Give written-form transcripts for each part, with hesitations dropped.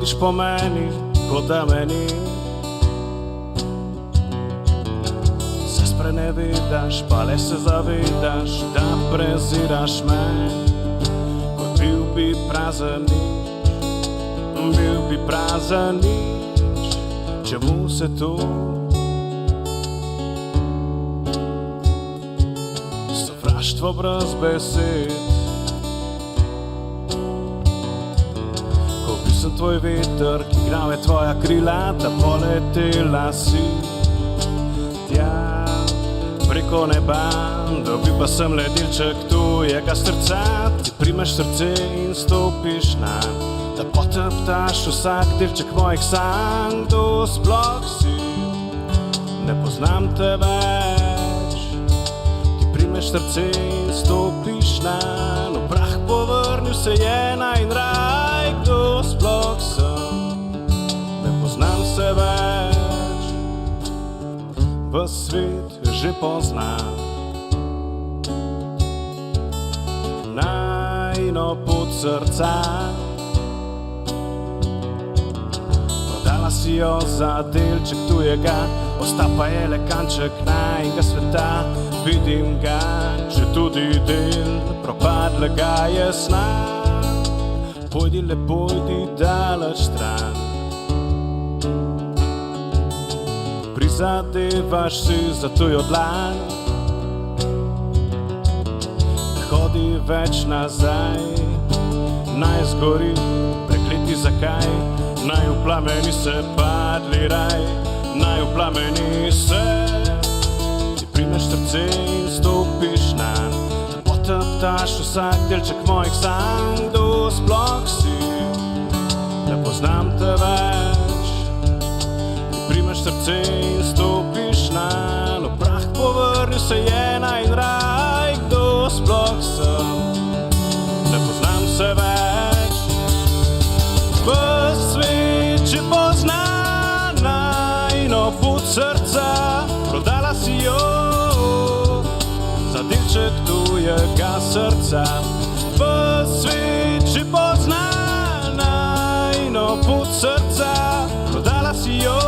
hodiš po meni, kot da me ni. Se sprenevidaš, pa le se zavidaš, da preziraš me. Kot bil bi prazen nič, bil bi prazen nič, čemu se tu? Sovraštvo brez besed, sem tvoj veter, ki grave tvoja krila, da poletela si tja preko neba. Dobil pa sem le delček tvojega srca, ti primeš srce in stopiš nanj, da poteptaš vsak delček mojih sanj. Kdo sploh si? Ne poznam te več. Ti primeš srce in stopiš nanj, v prah povrnil se je najin raj. Kdo sploh sem? Ne poznam se več. V svet že poznam najino pot srca. Prodala si jo za delček tujega, osta pa je le kanček najinega sveta. Vidim ga, že tudi del propadlega je sna. Pojdi, le pojdi daleč stran. Prizadevaš si za tujo dlan, ne hodi več nazaj. Naj zgori, prekleti zakaj, naj v plameni se padli raj. Naj v plameni se, ti primeš srce in stopiš nanj, poteptaš vsak delček mojih sanj. Kdo sploh si? Ne poznam te več. Ti primeš srce in stopiš nanj, v prah povrnil se je najin raj. Kdo sploh sem? Ne poznam se več. V svet že pozna najino pot srca. Prodala si jo za delček tujega srca. V svet že pozna najino pot srca. Prodala si jo.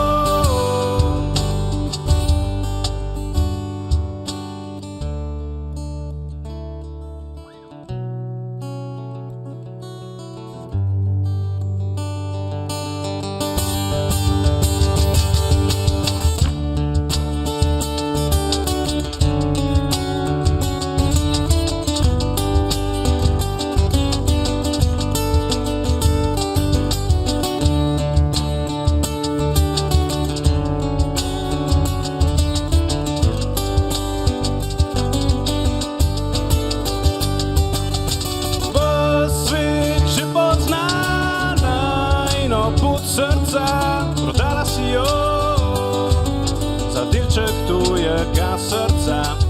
Pot srca, prodala si jo za delček tujega srca.